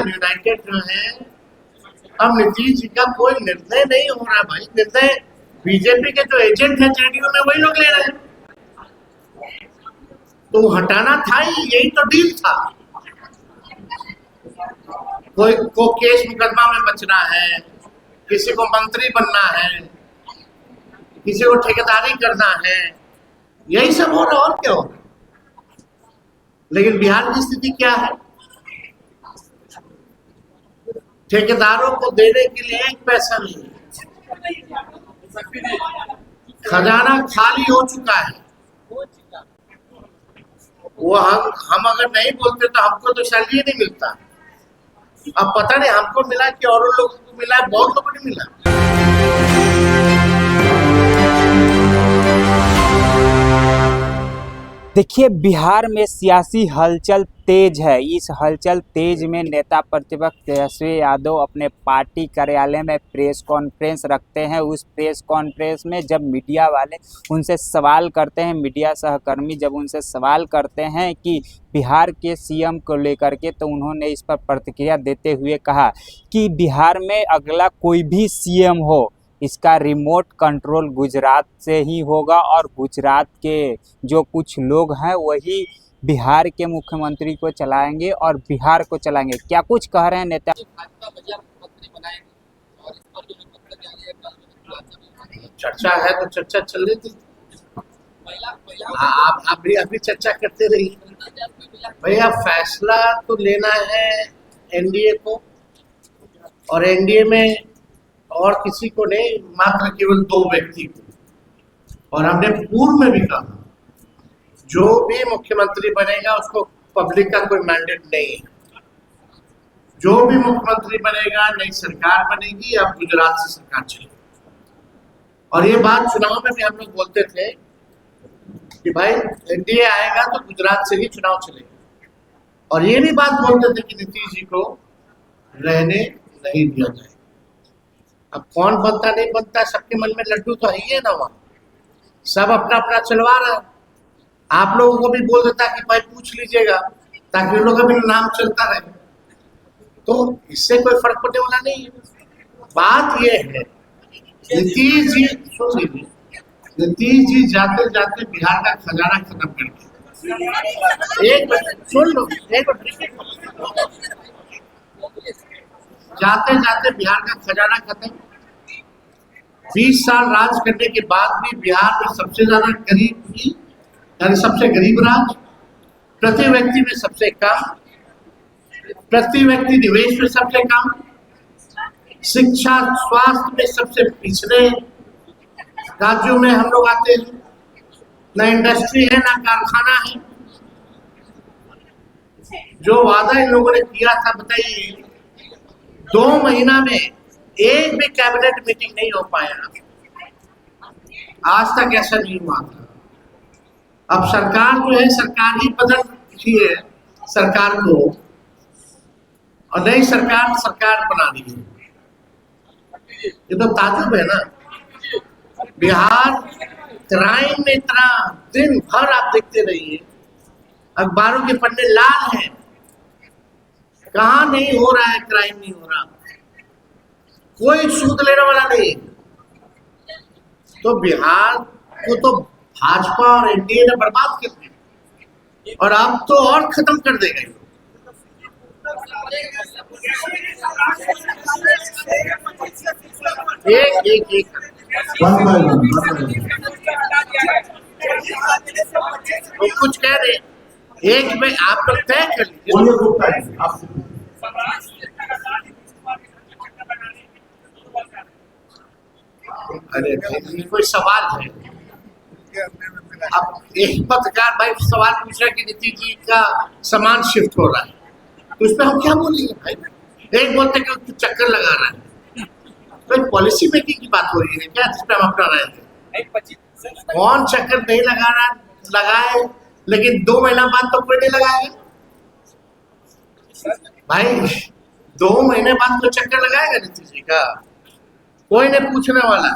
United जो है, अब नीतीश जी का कोई निर्णय नहीं हो रहा भाई। निर्णय बीजेपी के जो एजेंट है जेडीयू में, वही लोग ले रहे हैं। तो हटाना था ही, यही तो डील था। कोई को केस मुकदमा में बचना है, किसी को मंत्री बनना है, किसी को ठेकेदारी करना है, यही सब हो रहा, और क्या हो रहा। लेकिन बिहार की स्थिति क्या है? ठेकेदारों को देने के लिए एक पैसा नहीं है, खजाना खाली हो चुका है। वो हम अगर नहीं बोलते तो हमको तो सैलरी नहीं मिलता। अब पता नहीं हमको मिला कि और लोगों को मिला, बहुत लोगों को मिला। देखिए, बिहार में सियासी हलचल तेज है। इस हलचल तेज में नेता प्रतिपक्ष तेजस्वी यादव अपने पार्टी कार्यालय में प्रेस कॉन्फ्रेंस रखते हैं। उस प्रेस कॉन्फ्रेंस में जब मीडिया वाले उनसे सवाल करते हैं, मीडिया सहकर्मी जब उनसे सवाल करते हैं कि बिहार के सीएम को लेकर के, तो उन्होंने इस पर प्रतिक्रिया देते हुए कहा कि बिहार में अगला कोई भी सीएम हो, इसका रिमोट कंट्रोल गुजरात से ही होगा और गुजरात के जो कुछ लोग हैं वही बिहार के मुख्यमंत्री को चलाएंगे और बिहार को चलाएंगे। क्या कुछ कह रहे हैं नेता? चर्चा है तो चर्चा चल रही थी। आप भी अभी चर्चा करते रहिए भैया। फैसला तो लेना है एनडीए को, और एनडीए में और किसी को नहीं, मात्र केवल 2 व्यक्ति को। और हमने पूर्व में भी कहा, जो भी मुख्यमंत्री बनेगा उसको पब्लिक का कोई मैंडेट नहीं है। जो भी मुख्यमंत्री बनेगा, नई सरकार बनेगी, अब गुजरात से सरकार चलेगी। और ये बात चुनाव में भी हम लोग बोलते थे कि भाई एनडीए आएगा तो गुजरात से ही चुनाव चलेगा। और ये भी बात बोलते थे कि नीतीश जी को रहने नहीं दिया जाए। अब कौन बनता नहीं बनता, सबके मन में लड्डू तो है ही है ना। वहां सब अपना अपना चलवा रहा है। आप लोगों को भी बोल देता कि भाई पूछ लीजिएगा, ताकि उन लोगों का भी नाम चलता रहे। तो इससे कोई फर्क पड़ने वाला नहीं है। बात ये है, नीतीश जी सुन लीजिए, नीतीश जी जाते जाते बिहार का खजाना खत्म कर दिया। एक मिनट सुन लो, एक मिनट। जाते जाते बिहार का खजाना खत्म। 20 साल राज करने के बाद भी बिहार में सबसे ज्यादा गरीब थी, यानी सबसे गरीब राज्य, प्रति व्यक्ति में सबसे कम, प्रति व्यक्ति निवेश में सबसे कम, शिक्षा स्वास्थ्य में सबसे पिछड़े राज्यों में हम लोग आते हैं। ना इंडस्ट्री है, ना कारखाना है। जो वादा इन लोगों ने किया था, बताइए 2 महीना में एक भी कैबिनेट मीटिंग नहीं हो पाया। आज तक ऐसा नहीं हुआ था। अब सरकार जो है, सरकार ही बदल रही है सरकार को, और नई सरकार बना दी है। ये तो ताजुब है ना। बिहार क्राइम में इतना दिन भर आप देखते रहिए, अखबारों के पन्ने लाल हैं। कहाँ नहीं हो रहा है, क्राइम नहीं हो रहा, कोई सूद लेने वाला नहीं। तो बिहार को तो भाजपा और एनडीए ने बर्बाद कर दिया, और अब तो और खत्म कर देगा। एक तो कुछ कह रहे, एक में आप लोग तय कर लीजिए। अरे कोई सवाल है? अब एक पत्रकार भाई सवाल पूछ रहा है कि नीतीश जी का सामान शिफ्ट हो रहा है, तो उसमें हम क्या बोलेंगे भाई? एक बोलते कि चक्कर लगा रहा है। तो पॉलिसी मेकिंग की बात हो रही है क्या, जिसपे हम अपना रहे थे? कौन चक्कर नहीं लगा रहा, लगाए, लेकिन 2 महीना बाद तो कोई नहीं लगाएगा भाई। 2 महीने बाद तो चक्कर लगाएगा नीतीश जी का, कोई नहीं पूछने वाला।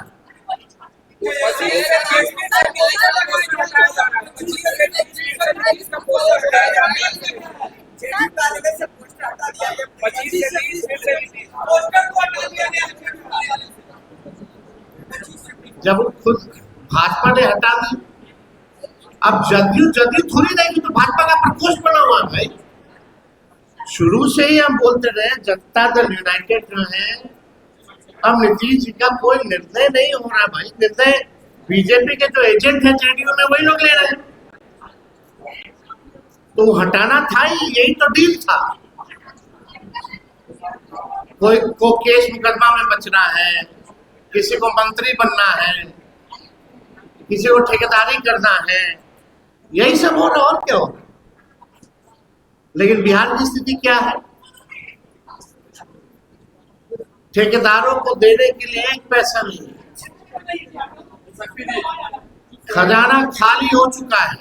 जब वो खुद भाजपा ने हटा दी, अब जदयू जदयू थोड़ी रहेगी, तो भाजपा का प्रकोष्ठ बना हुआ है भाई। शुरू से ही हम बोलते रहे जनता दल यूनाइटेड जो है, अब नीतीश जी का कोई निर्णय नहीं हो रहा भाई। निर्णय बीजेपी के जो एजेंट है जेडीयू में, वही लोग ले रहे हैं। तो हटाना था ही, यही तो डील था। कोई को केस मुकदमा में बचना है, किसी को मंत्री बनना है, किसी को ठेकेदारी करना है, यही सब हो रहा, और क्या हो रहा। लेकिन बिहार की स्थिति क्या है? ठेकेदारों को देने के लिए एक पैसा नहीं है, खजाना खाली हो चुका है।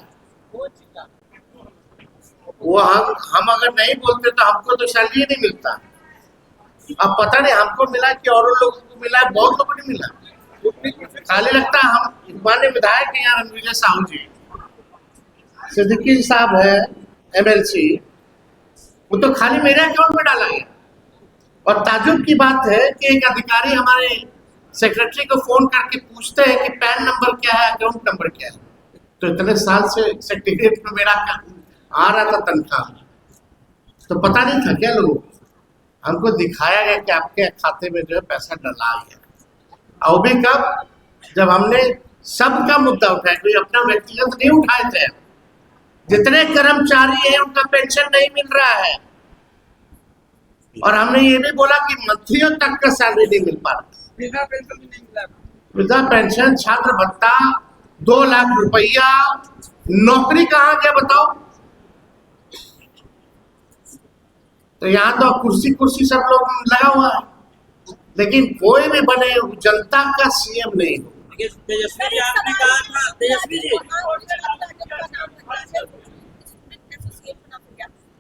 वो हम अगर नहीं बोलते तो हमको तो सैलरी नहीं मिलता। अब पता नहीं हमको मिला कि और लोगों को मिला, बहुत लोगों को नहीं मिला। खाली लगता है हम माननीय विधायक हैं यार, रणविजय साहू जी, सिद्दीकी साहब है एमएलसी, वो तो खाली मेरे अकाउंट में डाला गया। और ताजुब की बात है कि एक अधिकारी हमारे सेक्रेटरी को फोन करके पूछते हैं कि पैन नंबर क्या है, अकाउंट नंबर क्या है। तो इतने साल से सेक्रेटरीट में मेरा आ रहा था तनख्वाह, तो पता नहीं था क्या लोगों को? हमको दिखाया गया कि आपके खाते में जो है पैसा डला गया। और भी कब? जब हमने सबका मुद्दा उठाया, कोई अपना व्यक्तिगत नहीं उठाए थे। जितने कर्मचारी हैं उनका पेंशन नहीं मिल रहा है, और हमने ये भी बोला कि मंत्रियों तक का सैलरी नहीं मिल पा रहा। वृद्धा पेंशन, छात्र भत्ता, 2 लाख रुपया, नौकरी कहाँ गया बताओ? तो यहाँ तो कुर्सी कुर्सी सब लोग लगा हुआ है, लेकिन कोई भी बने जनता का सीएम नहीं हो। तेजस्वी जी, आपने कहा था, तेजस्वी जी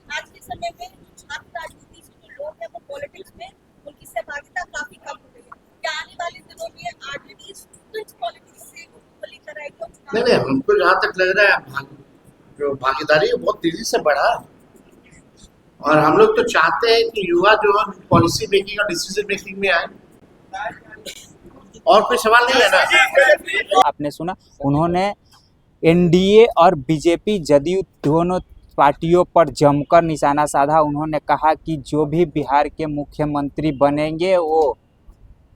आज के समय में छात्र राजनीति से जो लोग हैं वो पॉलिटिक्स में उनकी सहभागिता काफी कम हो गई है। क्या आने वाले दिनों में आरजेडी स्टूडेंट्स पॉलिटिक्स से को लेकर आएगी? नहीं, हमको जहाँ तक लग रहा है जो भागीदारी है बहुत तेजी से बढ़ा है, और हम लोग तो चाहते हैं कि युवा जो है पॉलिसी मेकिंग और डिसीजन मेकिंग में आए। और कोई सवाल नहीं है ना? आपने सुना, उन्होंने एनडीए और बीजेपी जदयू दोनों पार्टियों पर जमकर निशाना साधा। उन्होंने कहा कि जो भी बिहार के मुख्यमंत्री बनेंगे वो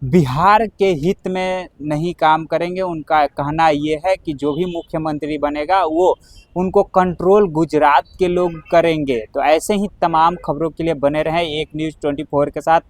बिहार के हित में नहीं काम करेंगे। उनका कहना ये है कि जो भी मुख्यमंत्री बनेगा वो उनको कंट्रोल गुजरात के लोग करेंगे। तो ऐसे ही तमाम खबरों के लिए बने रहें एक न्यूज़ 24 के साथ।